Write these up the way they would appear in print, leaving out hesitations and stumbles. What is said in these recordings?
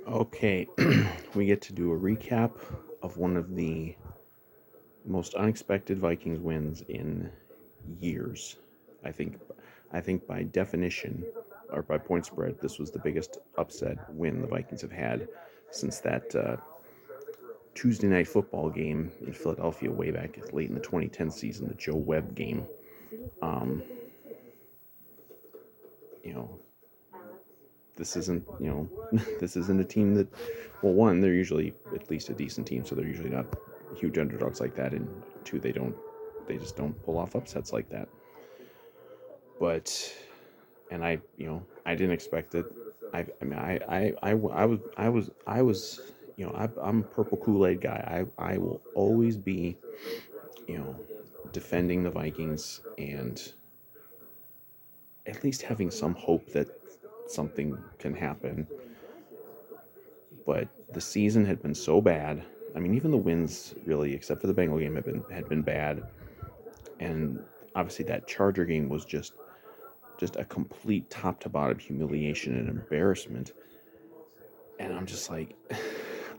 Okay, we get to do a recap of one of the most unexpected Vikings wins in years. I think, I think by definition, or by point spread, this was the biggest upset win the Vikings have had since that Tuesday night football game in Philadelphia way back late in the 2010 season, the Joe Webb game. Um, you know, this isn't this isn't a team that, well, one, they're usually at least a decent team, so they're usually not huge underdogs like that, and two, they just don't pull off upsets like that. But and I didn't expect it. I mean I was I'm a purple Kool-Aid guy. I will always be you know defending the Vikings and at least having some hope that something can happen. But the season had been so bad. I mean, even the wins, really, except for the Bengal game, had been bad, and obviously that Charger game was just a complete top to bottom humiliation and embarrassment. And I'm just like,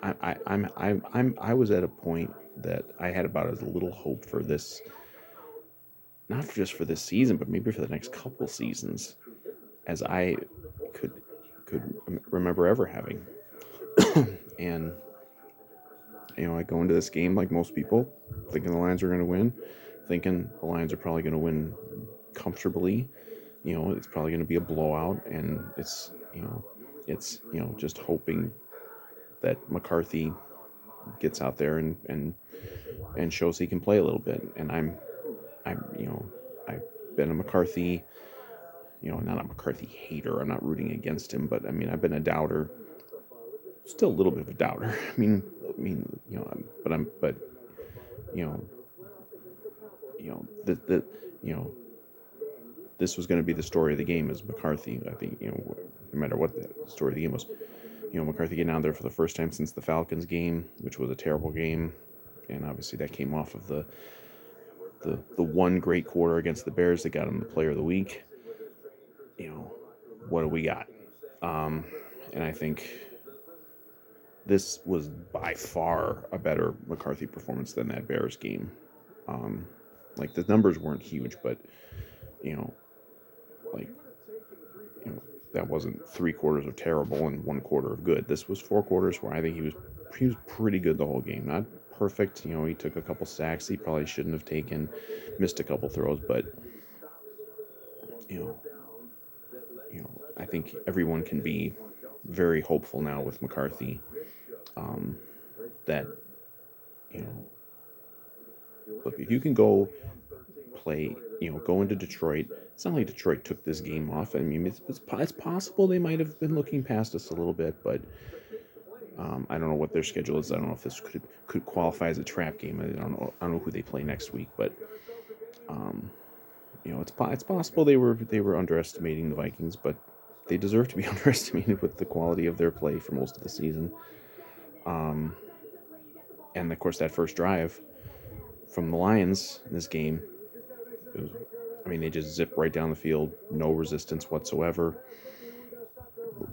I was at a point that I had about as little hope for this, not just for this season, but maybe for the next couple seasons, as I could could remember ever having. And I go into this game like most people, thinking the Lions are going to win, thinking the Lions are probably going to win comfortably. It's probably going to be a blowout, and it's just hoping that McCarthy gets out there and shows he can play a little bit. And I've been a McCarthy, not a McCarthy hater. I'm not rooting against him, but I mean, I've been a doubter, still a little bit of a doubter. But you know, the you know, this was going to be the story of the game is McCarthy. I think no matter what the story of the game was, McCarthy getting out there for the first time since the Falcons game, which was a terrible game, and obviously that came off of the one great quarter against the Bears that got him the Player of the Week. What do we got? Um, and I think this was by far a better McCarthy performance than that Bears game. Um, like the numbers weren't huge, but you know, like you know, that wasn't 3 quarters of terrible and 1 quarter of good. This was 4 quarters where I think he was pretty good the whole game. Not perfect, he took a couple sacks he probably shouldn't have taken, missed a couple throws, but you know, I think everyone can be very hopeful now with McCarthy, um, that you know, look, if you can go play, go into Detroit. It's not like Detroit took this game off. I mean, it's possible they might have been looking past us a little bit, but I don't know what their schedule is. I don't know if this could qualify as a trap game. I don't know who they play next week, but um, it's possible they were underestimating the Vikings, but they deserve to be underestimated with the quality of their play for most of the season. Um, and of course, that first drive from the Lions in this game, was, I mean, they just zip right down the field, no resistance whatsoever.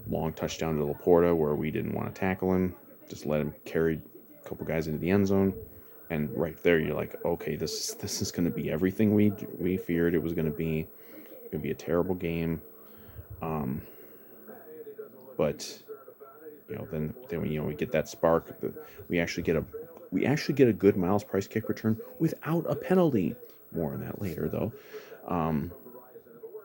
Long touchdown to Laporta where we didn't want to tackle him, just let him carry a couple guys into the end zone, and right there you're like, okay, this is going to be everything we feared it was going to be. It's going to be a terrible game, um, but then we get that spark. We actually get a good Miles Price kick return without a penalty. More on that later, though. Um,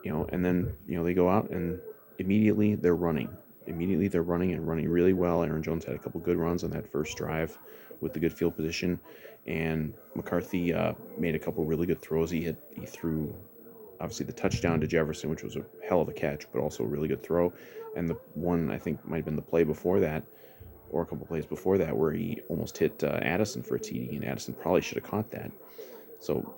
and then they go out and immediately they're running. Immediately they're running and running really well. Aaron Jones had a couple good runs on that first drive with the good field position, and McCarthy made a couple really good throws. He threw obviously the touchdown to Jefferson, which was a hell of a catch, but also a really good throw. And the one I think might have been the play before that, or a couple plays before that, where he almost hit Addison for a TD, and Addison probably should have caught that. So,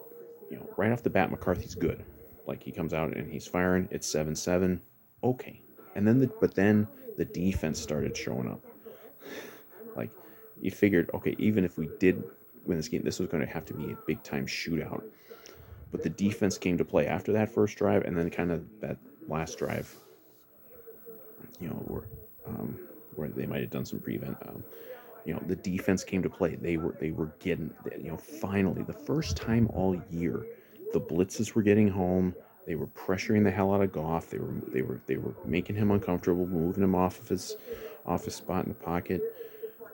right off the bat, McCarthy's good. Like he comes out and he's firing. It's 7-7. Okay, and then the defense started showing up. Like you figured, okay, even if we did win this game, this was going to have to be a big time shootout. But the defense came to play after that first drive, and then kind of that last drive, you know, where, um, where they might have done some prevent. The defense came to play. They were getting, finally the first time all year, the blitzes were getting home. They were pressuring the hell out of Goff. They were making him uncomfortable, moving him off his spot in the pocket.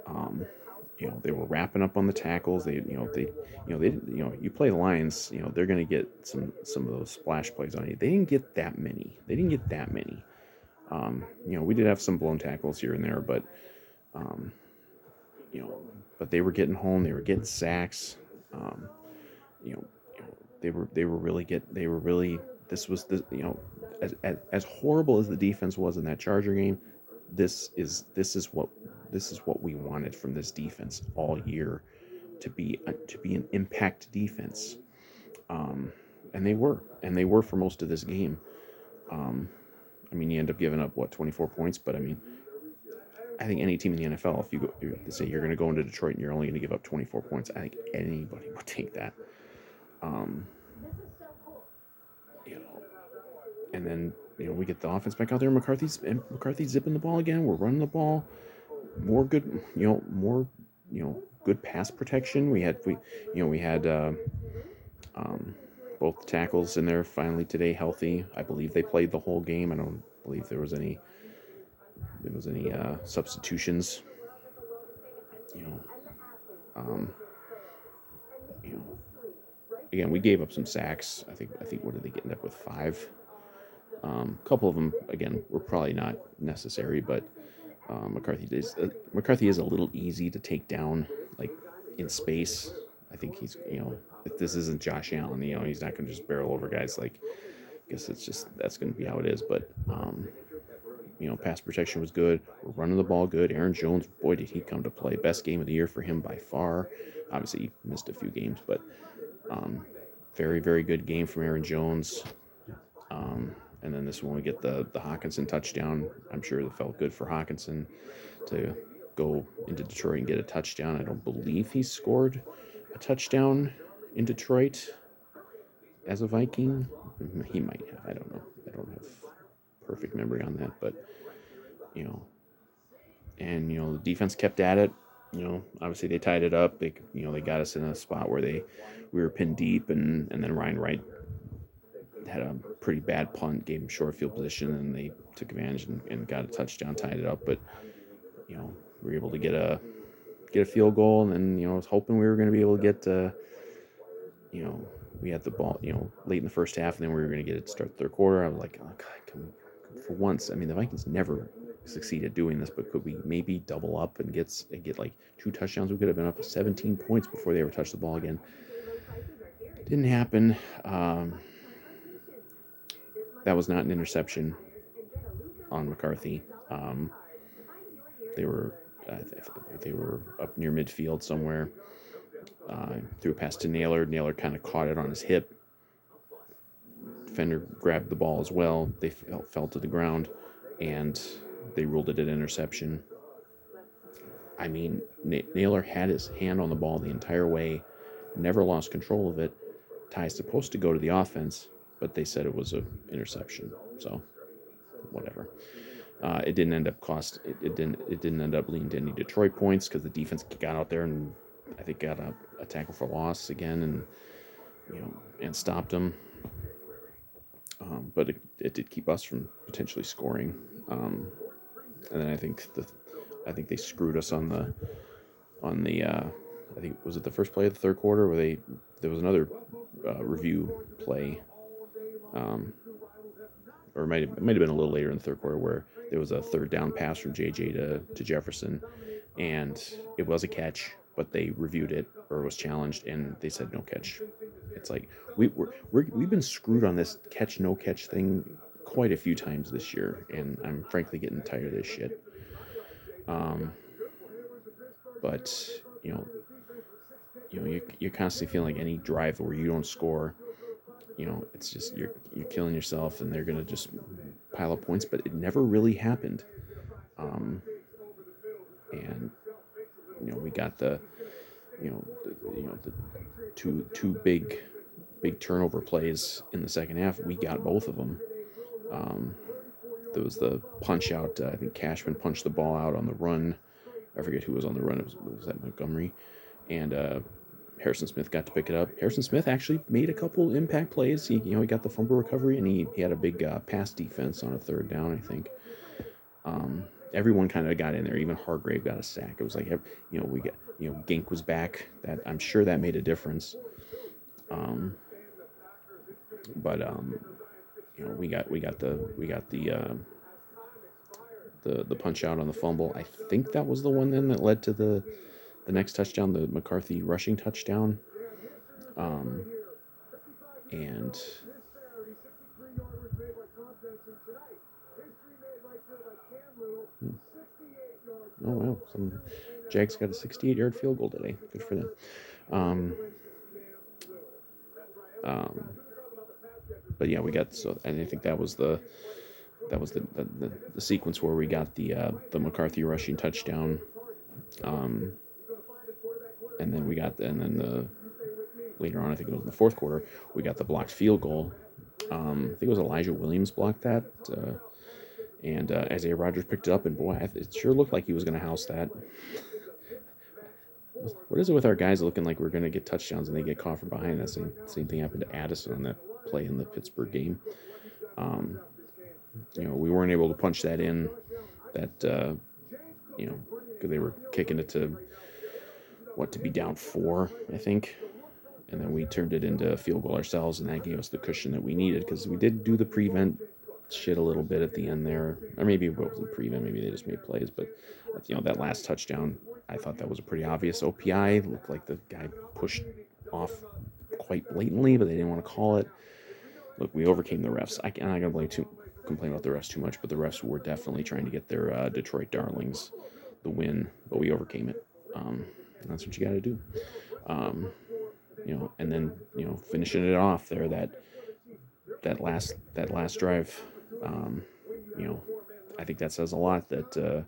Um, they were wrapping up on the tackles. You play the Lions. They're going to get some of those splash plays on you. They didn't get that many. We did have some blown tackles here and there, but um, you know, but they were getting home. They were getting sacks. Um, you know, they were really. This was as horrible as the defense was in that Charger game. This is what we wanted from this defense all year, to be an impact defense. Um, and they were for most of this game. Um, I mean, you end up giving up 24 points, but I mean, I think any team in the NFL, if say you're going to go into Detroit and you're only going to give up 24 points, I think anybody would take that. Um, you know, and then we get the offense back out there. McCarthy's zipping the ball again. We're running the ball. More good pass protection. We had um, both tackles in there finally today healthy. I believe they played the whole game. I don't believe there was any substitutions. You know, um, you know, Again, we gave up some sacks. I think what did they end up with, 5? A couple of them again were probably not necessary, but McCarthy is a little easy to take down, like in space. I think if this isn't Josh Allen, he's not going to just barrel over guys. Like, I guess that's going to be how it is. But pass protection was good. We're running the ball good. Aaron Jones, boy, did he come to play. Best game of the year for him by far. Obviously, he missed a few games, but um, very, very good game from Aaron Jones. And then this one, we get the Hawkinson touchdown. I'm sure it felt good for Hawkinson to go into Detroit and get a touchdown. I don't believe he scored a touchdown in Detroit as a Viking. He might have. I don't know. I don't have perfect memory on that, but you know, the defense kept at it. Obviously they tied it up. They got us in a spot where we were pinned deep, and then Ryan Wright had a pretty bad punt, gave him short field position, and they took advantage and got a touchdown, tied it up. But we were able to get a field goal, and then I was hoping we were going to be able to get we had the ball late in the first half, and then we were going to get it to start the third quarter. I was like, oh God, can we, for once? I mean, the Vikings never succeed at doing this, but could we maybe double up and get like 2 touchdowns? We could have been up to 17 points before they ever touched the ball again. Didn't happen. That was not an interception on McCarthy. They were up near midfield somewhere. Threw a pass to Naylor. Naylor kind of caught it on his hip. Defender grabbed the ball as well. They fell to the ground, and they ruled it an interception. I mean, Naylor had his hand on the ball the entire way, never lost control of it. Ty's supposed to go to the offense, but they said it was an interception. So, whatever. It didn't end up It didn't end up leading to any Detroit points because the defense got out there and I think got a tackle for loss again, and stopped them. But it did keep us from potentially scoring. And then I think they screwed us on the I think, was it the first play of the third quarter where there was another review play, or it might have been a little later in the third quarter where there was a third down pass from JJ to Jefferson, and it was a catch, but they reviewed it, or was challenged, and they said no catch. It's like we've been screwed on this catch no catch thing quite a few times this year, and I'm frankly getting tired of this shit. But you're constantly feeling like any drive where you don't score, it's just you're killing yourself, and they're gonna just pile up points. But it never really happened. And we got the two big turnover plays in the second half. We got both of them. there was the punch out. I think Cashman punched the ball out on the run. I forget who was on the run. Was that Montgomery? And Harrison Smith got to pick it up. Harrison Smith actually made a couple impact plays. He got the fumble recovery, and he had a big pass defense on a third down, I think. Everyone kind of got in there. Even Hargrave got a sack. It was like, we got, Gink was back. That I'm sure that made a difference. But we got the punch out on the fumble. I think that was the one then that led to the next touchdown, the McCarthy rushing touchdown. And oh wow, some Jags got a 68-yard field goal today. Good for them. But yeah, we got and I think that was the sequence where we got the McCarthy rushing touchdown, and then later on, I think it was in the fourth quarter, we got the blocked field goal. I think it was Elijah Williams blocked that, and Isaiah Rodgers picked it up, and boy, it sure looked like he was going to house that. What is it with our guys looking like we're going to get touchdowns and they get caught from behind? That same thing happened to Addison on that play in the Pittsburgh game. We weren't able to punch that in. That because they were kicking it to be down 4, I think, and then we turned it into a field goal ourselves, and that gave us the cushion that we needed because we did do the prevent shit a little bit at the end there, or maybe it wasn't prevent, maybe they just made plays, but that last touchdown, I thought that was a pretty obvious OPI. Looked like the guy pushed off quite blatantly, but they didn't want to call it. Look, we overcame the refs. I'm not going to complain about the refs too much, but the refs were definitely trying to get their Detroit Darlings the win, but we overcame it. That's what you got to do. And then finishing it off there, that last drive, I think that says a lot that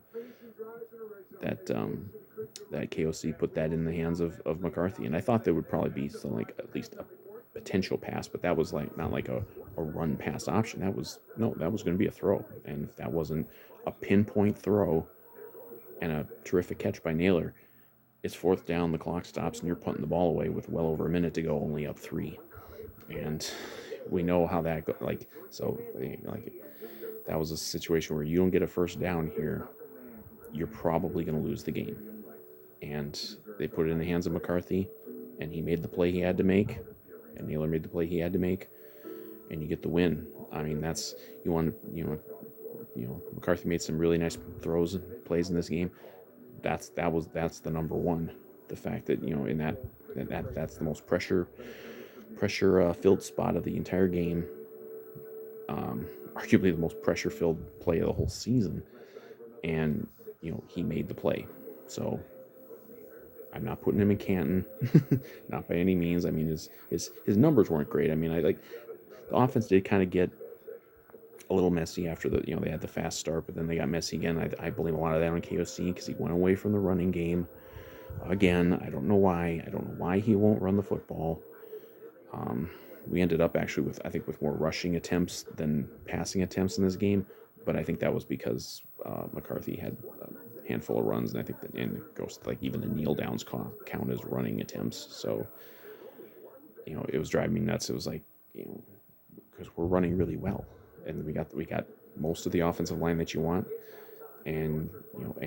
KOC put that in the hands of McCarthy, and I thought there would probably be something like at least a potential pass, but that was not like a run pass option. That was going to be a throw, and if that wasn't a pinpoint throw and a terrific catch by Naylor, it's 4th down, the clock stops, and you're punting the ball away with well over a minute to go, only up 3, and we know how that goes. That was a situation where you don't get a first down here, you're probably going to lose the game. And they put it in the hands of McCarthy, and he made the play he had to make, and Naylor made the play he had to make, and you get the win. I mean, that's McCarthy made some really nice throws and plays in this game. That's the number one. The fact that in that's the most pressure filled spot of the entire game. Arguably the most pressure filled play of the whole season, and he made the play. So I'm not putting him in Canton, not by any means. I mean, his numbers weren't great. I mean, the offense did kind of get a little messy after they had the fast start, but then they got messy again. I blame a lot of that on KOC because he went away from the running game again. I don't know why. I don't know why he won't run the football. We ended up actually with more rushing attempts than passing attempts in this game, but I think that was because McCarthy had a handful of runs, and I think it goes to even the kneel downs count as running attempts. So it was driving me nuts. It was because we're running really well, and we got most of the offensive line that you want, and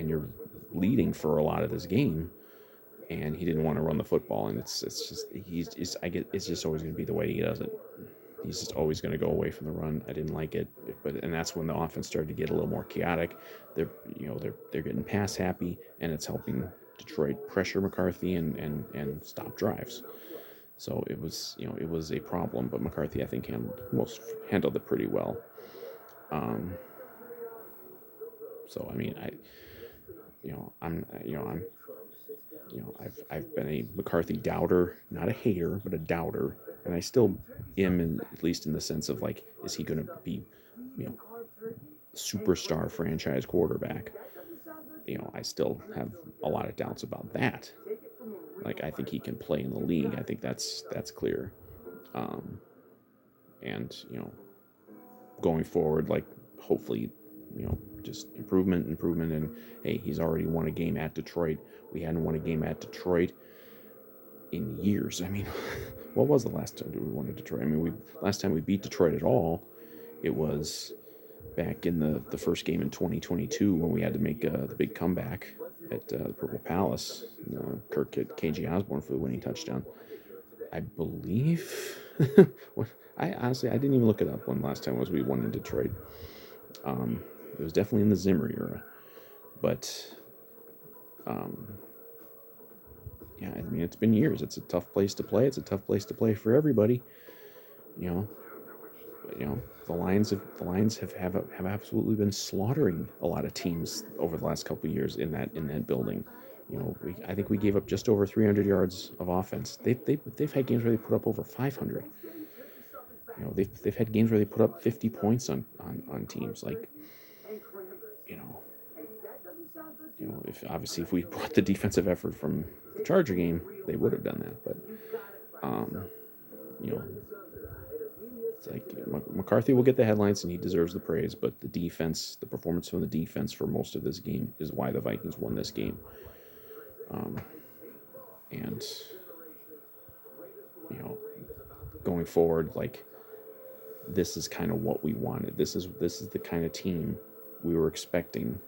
you're leading for a lot of this game. And he didn't want to run the football, and it's just always going to be the way he does it. He's just always going to go away from the run. I didn't like it, and that's when the offense started to get a little more chaotic. They're getting pass happy, and it's helping Detroit pressure McCarthy and stop drives. So it was a problem, but McCarthy I think handled it pretty well. So I mean I've been a McCarthy doubter, not a hater, but a doubter, and I still am, at least in the sense of is he going to be, superstar franchise quarterback? I still have a lot of doubts about that. I think he can play in the league. I think that's clear. And going forward, hopefully just improvement, and hey, he's already won a game at Detroit. We hadn't won a game at Detroit in years. I mean, what was the last time we won at Detroit? I mean, last time we beat Detroit at all, it was back in the first game in 2022 when we had to make the big comeback at the Purple Palace. Kirk hit KJ Osborne for the winning touchdown, I believe. I honestly, I didn't even look it up when last time was we won in Detroit. It was definitely in the Zimmer era, but yeah, I mean, it's been years. It's a tough place to play. It's a tough place to play for everybody. You know, the Lions have absolutely been slaughtering a lot of teams over the last couple of years in that building. I think we gave up just over 300 yards of offense. They've had games where they put up over 500. They've had games where they put up 50 points on teams. Like, you know, if we brought the defensive effort from the Charger game, they would have done that. But you know, it's like McCarthy will get the headlines and he deserves the praise, but the defense, the performance from the defense for most of this game is why the Vikings won this game. And going forward, like, this is kind of what we wanted. This is the kind of team we were expecting,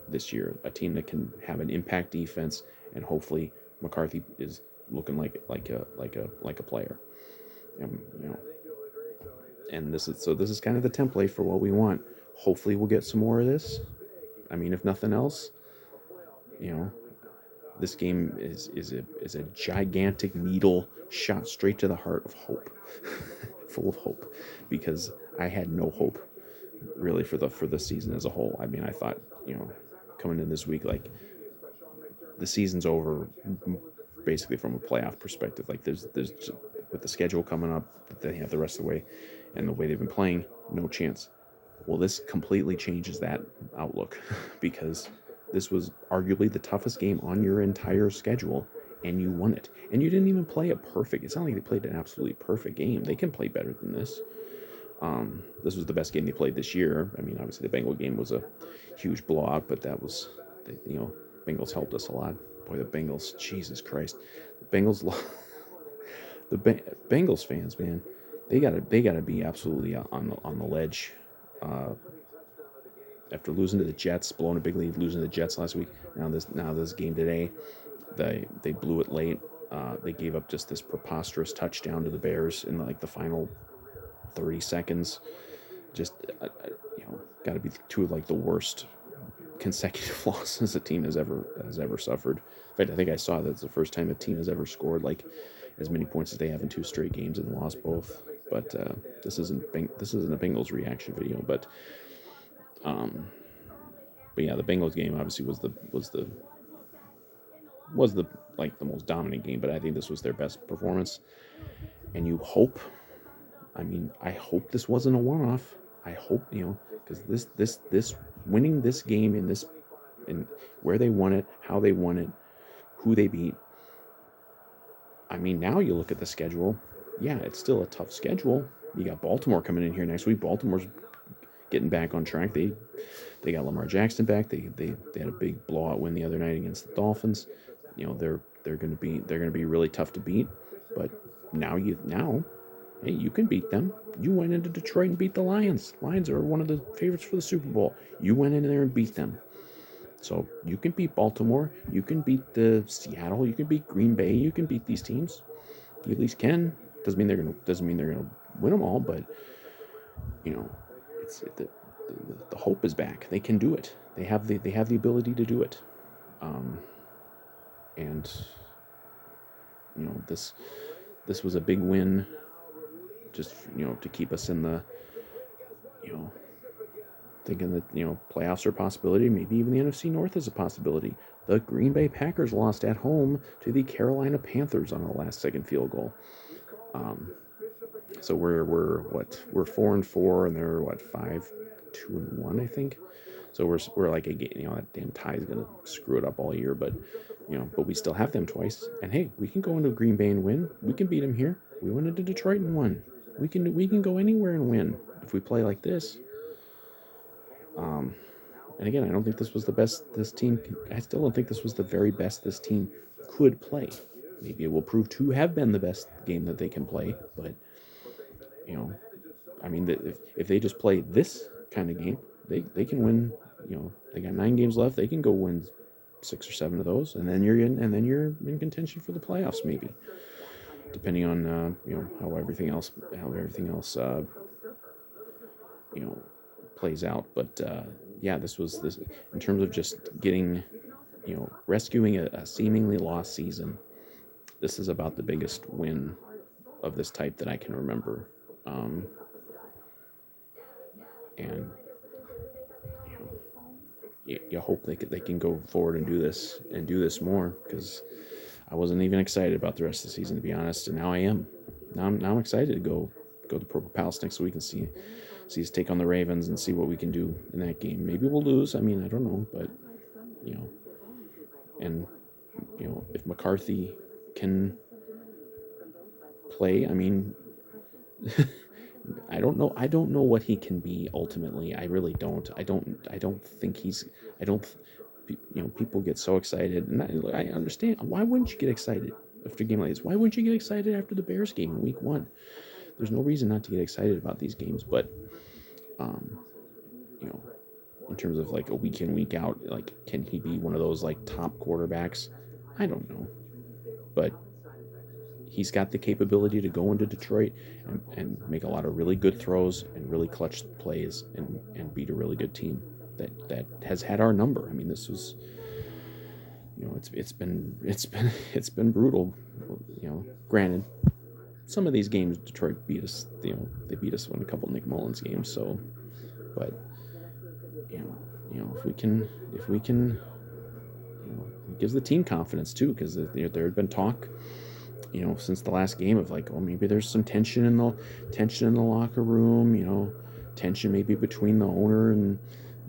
this year. A team that can have an impact defense, and hopefully McCarthy is looking like a player. And this is kind of the template for what we want. Hopefully we'll get some more of this. I mean, if nothing else, this game is a gigantic needle shot straight to the heart of hope, full of hope, because I had no hope really for the season as a whole. I mean, I thought, coming in this week, like, the season's over basically from a playoff perspective. Like, there's with the schedule coming up, they have the rest of the way, and the way they've been playing, no chance. Well, this completely changes that outlook because this was arguably the toughest game on your entire schedule, and you won it. And you didn't even play it perfect. It's not like they played an absolutely perfect game. They can play better than this. This was the best game they played this year. I mean, obviously the Bengal game was a huge blowout, but that was, Bengals helped us a lot. Boy, the Bengals, Jesus Christ, the Bengals, the Bengals fans, man, they gotta be absolutely on the ledge. After losing to the Jets, blowing a big lead, losing to the Jets last week. Now this game today, they blew it late. They gave up just this preposterous touchdown to the Bears in the final 30 seconds. Just got to be two of the worst consecutive losses a team has ever suffered. In fact, I think I saw that it's the first time a team has ever scored as many points as they have in two straight games and lost both. But this isn't a Bengals reaction video. But yeah, the Bengals game obviously was the most dominant game. But I think this was their best performance. And you hope. I mean, I hope this wasn't a one-off. I hope, because this winning this game in where they won it, how they won it, who they beat. I mean, now you look at the schedule. Yeah, it's still a tough schedule. You got Baltimore coming in here next week. Baltimore's getting back on track. They got Lamar Jackson back. They had a big blowout win the other night against the Dolphins. They're going to be really tough to beat. But now hey, you can beat them. You went into Detroit and beat the Lions. Lions are one of the favorites for the Super Bowl. You went in there and beat them. So you can beat Baltimore. You can beat the Seattle. You can beat Green Bay. You can beat these teams. You at least can. Doesn't mean they're gonna win them all, but it's the hope is back. They can do it. They have the ability to do it. And this was a big win. Just to keep us in the thinking that playoffs are a possibility. Maybe even the NFC North is a possibility. The Green Bay Packers lost at home to the Carolina Panthers on a last-second field goal. So we're 4-4, and they're 5-2-1, I think. So we're like that damn tie is gonna screw it up all year, but but we still have them twice. And hey, we can go into Green Bay and win. We can beat them here. We went into Detroit and won. We can go anywhere and win if we play like this. Um, and again, I don't think this was the best this team. I still don't think this was the very best this team could play. Maybe it will prove to have been the best game that they can play, but you know, I mean, if they just play this kind of game, they can win. You know, they got 9 games left. They can go win 6 or 7 of those, and then you're in contention for the playoffs, maybe, depending on how everything else you know plays out. But yeah, this in terms of just getting rescuing a seemingly lost season. This is about the biggest win of this type that I can remember. Um, and you know, you hope they can go forward and do this more, because I wasn't even excited about the rest of the season, to be honest, and now I am. Now I'm excited to go to Purple Palace next week and see us take on the Ravens and see what we can do in that game. Maybe we'll lose. I mean, I don't know, but you know, and if McCarthy can play, I mean, I don't know. I don't know what he can be ultimately. I really don't. I don't think he's. I don't. People get so excited, and I understand. Why wouldn't you get excited after a game like this? Why wouldn't you get excited after the Bears game in Week 1? There's no reason not to get excited about these games. But, um, you know, in terms of like a week in, week out, like, can he be one of those like top quarterbacks? I don't know, but he's got the capability to go into Detroit and make a lot of really good throws and really clutch plays and beat a really good team that has had our number. I mean, this was, it's been brutal. Granted, some of these games Detroit beat us. They beat us in a couple of Nick Mullins games. So, but if we can, it gives the team confidence too, because there had been talk since the last game of like, oh, maybe there's some tension in the locker room, tension maybe between the owner and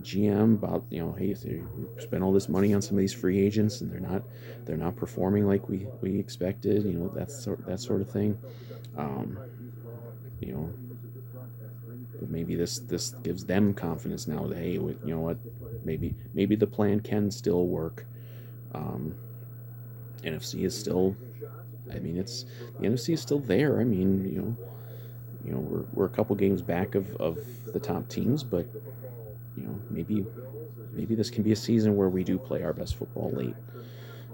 GM about, hey, we spent all this money on some of these free agents and they're not performing like we expected, that sort of thing. You know, but maybe this gives them confidence now that, hey, you know what, maybe the plan can still work. NFC is still, I mean, it's the NFC is still there. I mean, we're a couple games back of the top teams, but maybe this can be a season where we do play our best football late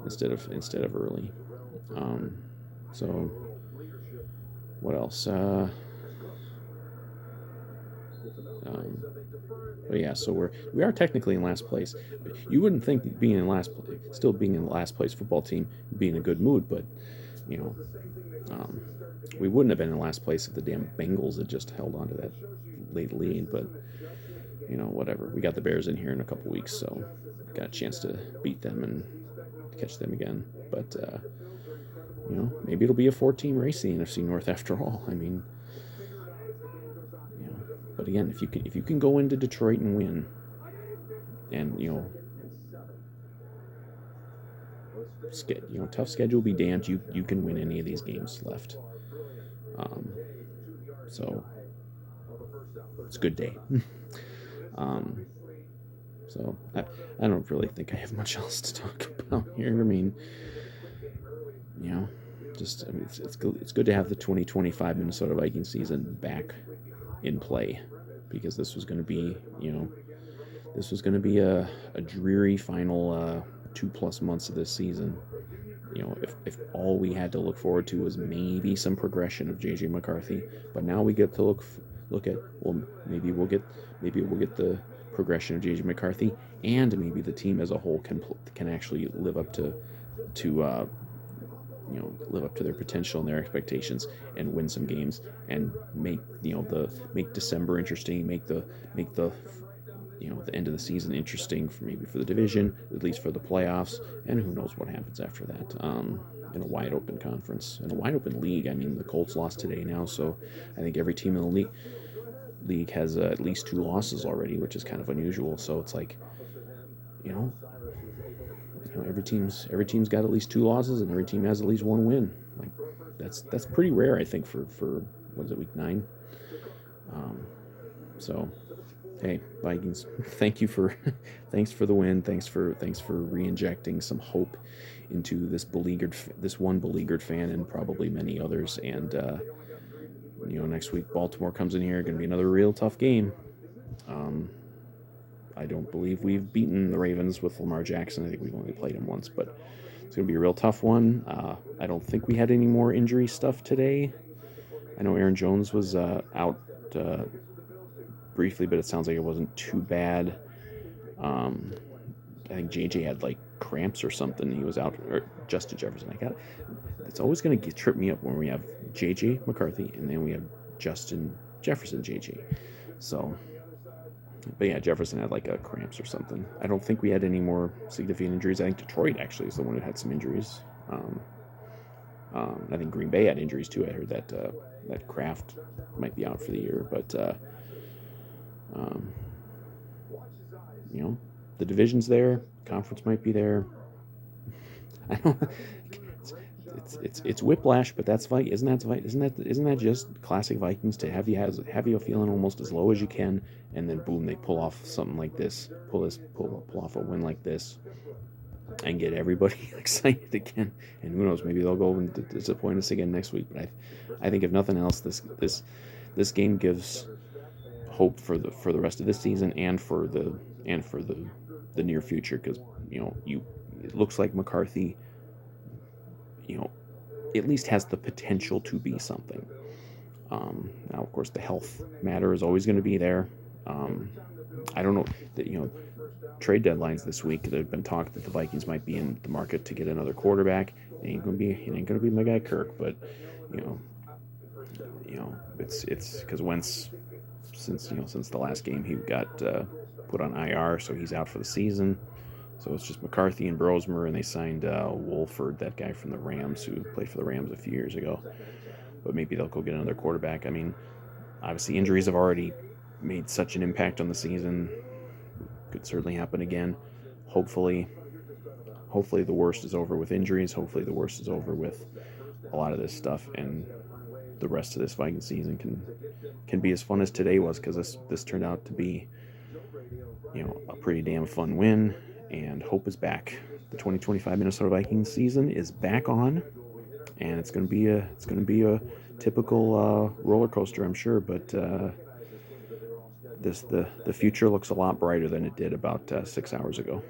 instead of early. So what else? But yeah, so we are technically in last place. You wouldn't think still being in the last place football team, be in a good mood, but you know, um, we wouldn't have been in last place if the damn Bengals had just held on to that late lead. But whatever. We got the Bears in here in a couple weeks, so got a chance to beat them and catch them again. But maybe it'll be a 4-team race in the NFC North after all. I mean, but again, if you can go into Detroit and win, and tough schedule be damned, you can win any of these games left. So it's a good day. So I don't really think I have much else to talk about here. I mean, it's good to have the 2025 Minnesota Vikings season back in play, because this was going to be a dreary final 2+ months of this season. If all we had to look forward to was maybe some progression of JJ McCarthy, but now we get to look at, well, maybe we'll get the progression of JJ McCarthy, and maybe the team as a whole can actually live up to their potential and their expectations and win some games and make December interesting, make the the end of the season interesting for the division, at least for the playoffs, and who knows what happens after that. In a wide open conference, in a wide open league. I mean, the Colts lost today now, so I think every team in the league has at least 2 losses already, which is kind of unusual. So it's like, every team's got at least 2 losses, and every team has at least 1 win. Like that's pretty rare, I think, for what is it, week 9. So Hey, Vikings, thank you for thanks for the win. Thanks for re-injecting some hope into this one beleaguered fan and probably many others. And next week Baltimore comes in here, going to be another real tough game. Um, I don't believe we've beaten the Ravens with Lamar Jackson. I think we've only played him once, but it's going to be a real tough one. I don't think we had any more injury stuff today. I know Aaron Jones was out uh, briefly, but it sounds like it wasn't too bad. Um, I think JJ had like cramps or something. He was out, or Justin Jefferson. It's always going to trip me up when we have JJ McCarthy and then we have Justin Jefferson JJ. So, but yeah, Jefferson had like a cramps or something. I don't think we had any more significant injuries. I think Detroit actually is the one who had some injuries. I think Green Bay had injuries too. I heard that Kraft might be out for the year, but um, you know, the division's there. Conference might be there. I don't. It's whiplash, but that's fight. Isn't that just classic Vikings to have you feeling almost as low as you can, and then boom, they pull off something like this, pull off a win like this, and get everybody excited again. And who knows, maybe they'll go and disappoint us again next week. But I think if nothing else, this game gives hope for the rest of this season and for the near future, because it looks like McCarthy, you know, at least has the potential to be something. Now, of course, the health matter is always going to be there. Um, I don't know that trade deadlines this week. There's been talk that the Vikings might be in the market to get another quarterback. It ain't gonna be my guy Kirk, but you know, it's because Wentz, since the last game he got put on IR, so he's out for the season. So it's just McCarthy and Brosmer, and they signed Wolford, that guy from the Rams who played for the Rams a few years ago. But maybe they'll go get another quarterback. I mean, obviously injuries have already made such an impact on the season. Could certainly happen again. Hopefully the worst is over with injuries. Hopefully the worst is over with a lot of this stuff, and the rest of this Viking season can be as fun as today was, because this turned out to be a pretty damn fun win, and hope is back. The 2025 Minnesota Vikings season is back on, and it's going to be a typical roller coaster, I'm sure, but the future looks a lot brighter than it did about 6 hours ago.